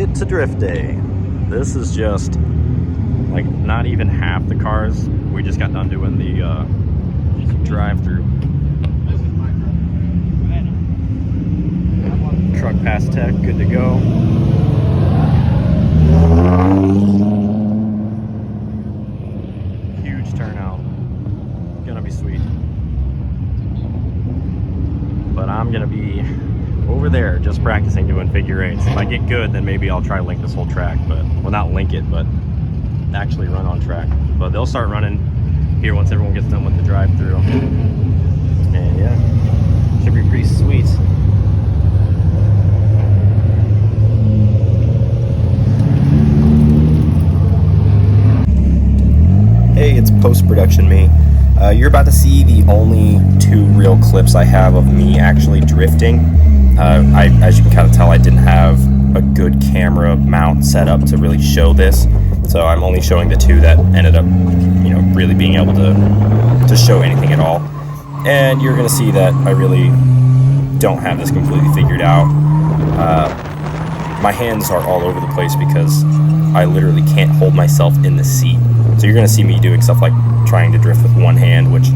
it to drift day. This is just like not even half the cars. We just got done doing the drive-through. Truck pass tech, good to go. Huge turnout. Gonna be sweet. But I'm gonna be over there just practicing doing figure eights. If I get good, then maybe I'll try to link this whole track, but well, not link it, but actually run on track. But they'll start running here once everyone gets done with the drive-through. And yeah, should be pretty sweet. Hey, it's post-production me. You're about to see the only 2 real clips I have of me actually drifting. As you can kind of tell, I didn't have a good camera mount set up to really show this. So I'm only showing the 2 that ended up, really being able to show anything at all. And you're going to see that I really don't have this completely figured out. My hands are all over the place because I literally can't hold myself in the seat. So you're going to see me doing stuff like trying to drift with one hand, which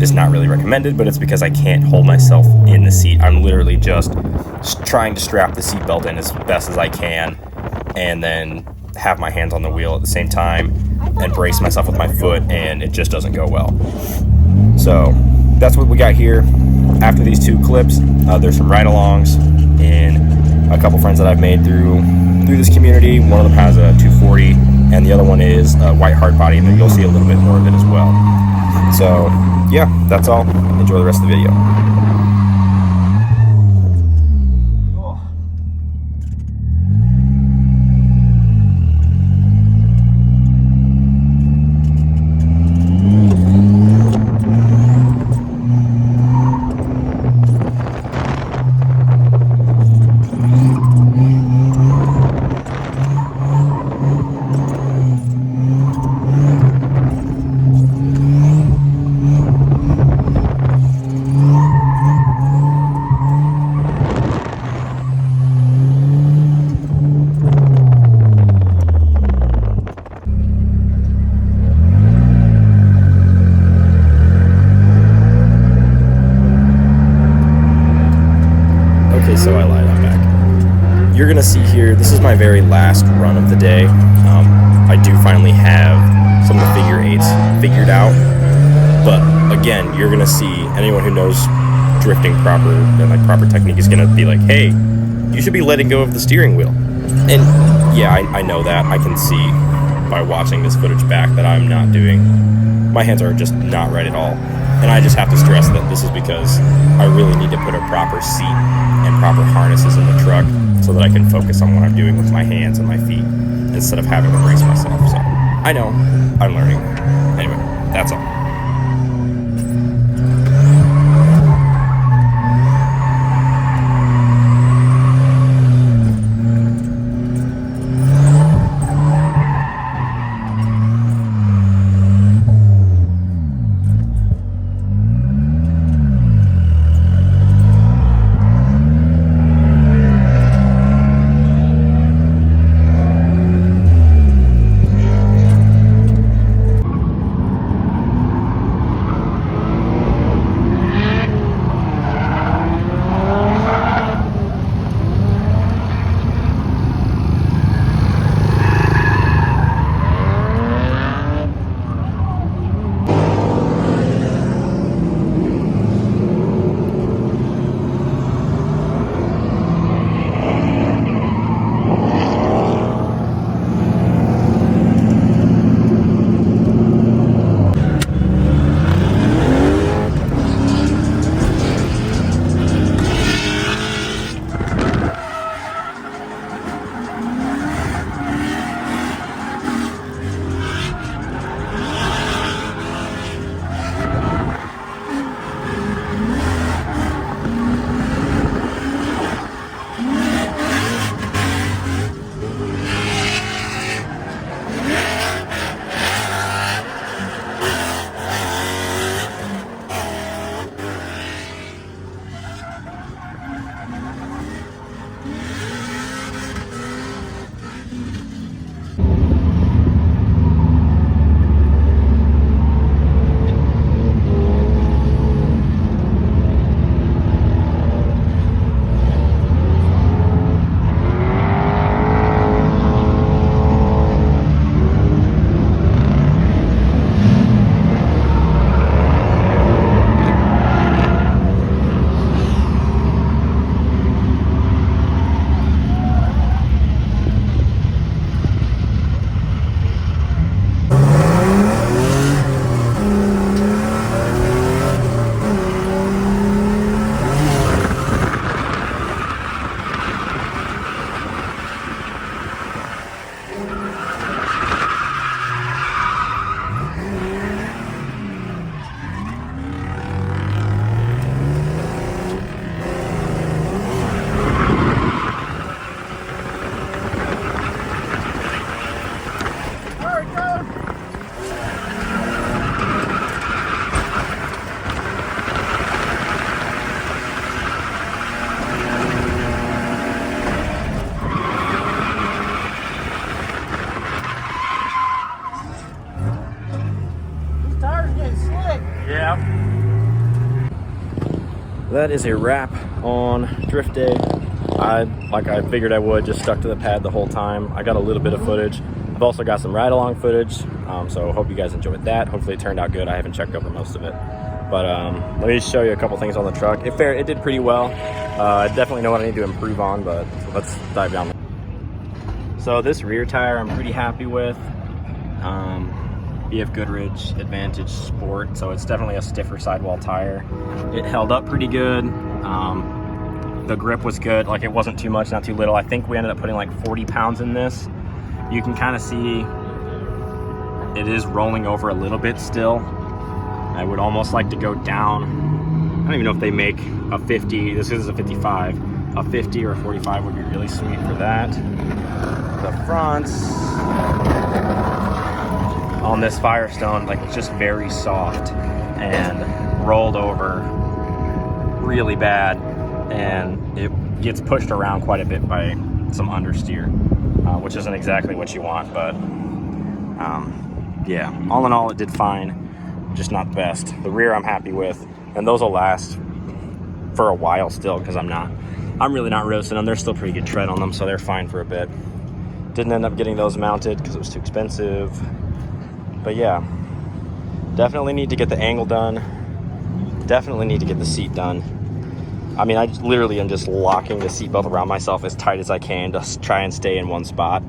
is not really recommended, but it's because I can't hold myself in the seat. I'm literally just trying to strap the seatbelt in as best as I can and then have my hands on the wheel at the same time and brace myself with my foot, and it just doesn't go well. So that's what we got here. After these 2 clips, there's some ride-alongs and a couple friends that I've made through this community. One of them has a 240 and the other one is a white hardbody, and then you'll see a little bit more of it as well. So yeah, that's all. Enjoy the rest of the video. So I lied, I'm back. You're gonna see here, this is my very last run of the day. I do finally have some of the figure eights figured out, but again, you're gonna see anyone who knows drifting proper and like proper technique is gonna be like, hey, you should be letting go of the steering wheel. And yeah, I know that. I can see by watching this footage back that I'm not doing. My hands are just not right at all. And I just have to stress that this is because I really need to put a proper seat and proper harnesses in the truck so that I can focus on what I'm doing with my hands and my feet instead of having to brace myself. So I know, I'm learning. Anyway, that's all. that is a wrap on drift day. Like I figured I would, just stuck to the pad the whole time. I got a little bit of footage. I've also got some ride-along footage, so hope you guys enjoyed that. Hopefully it turned out good. I haven't checked over most of it. But let me just show you a couple things on the truck. It did pretty well. I definitely know what I need to improve on, but let's dive down. So this rear tire I'm pretty happy with. BF Goodrich Advantage Sport, so it's definitely a stiffer sidewall tire. It held up pretty good. The grip was good, like it wasn't too much, not too little. I think we ended up putting like 40 pounds in this. You can kind of see it is rolling over a little bit still. I would almost like to go down. I don't even know if they make a 50. This is a 55. A 50 or a 45 would be really sweet for that. The fronts on this Firestone, like it's just very soft and rolled over really bad, and it gets pushed around quite a bit by some understeer, which isn't exactly what you want, but yeah, all in all it did fine, just not the best. The rear I'm happy with, and those will last for a while still, because I'm really not roasting them. There's still pretty good tread on them, so they're fine for a bit. Didn't end up getting those mounted because it was too expensive. But yeah, definitely need to get the angle done. Definitely need to get the seat done. I mean, I literally am just locking the seatbelt around myself as tight as I can to try and stay in one spot.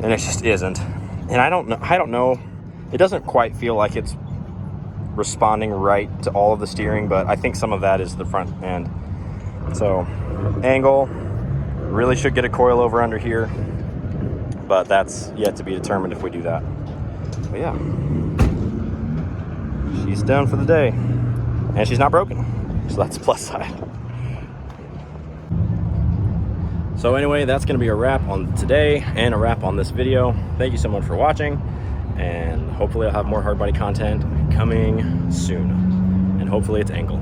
And it just isn't. And I don't know. It doesn't quite feel like it's responding right to all of the steering, but I think some of that is the front end. So, angle, really should get a coil over under here, but that's yet to be determined if we do that. But yeah, she's done for the day, and she's not broken, so that's a plus side. So anyway, that's going to be a wrap on today and a wrap on this video. Thank you so much for watching, and hopefully I'll have more hard body content coming soon, and hopefully it's angle.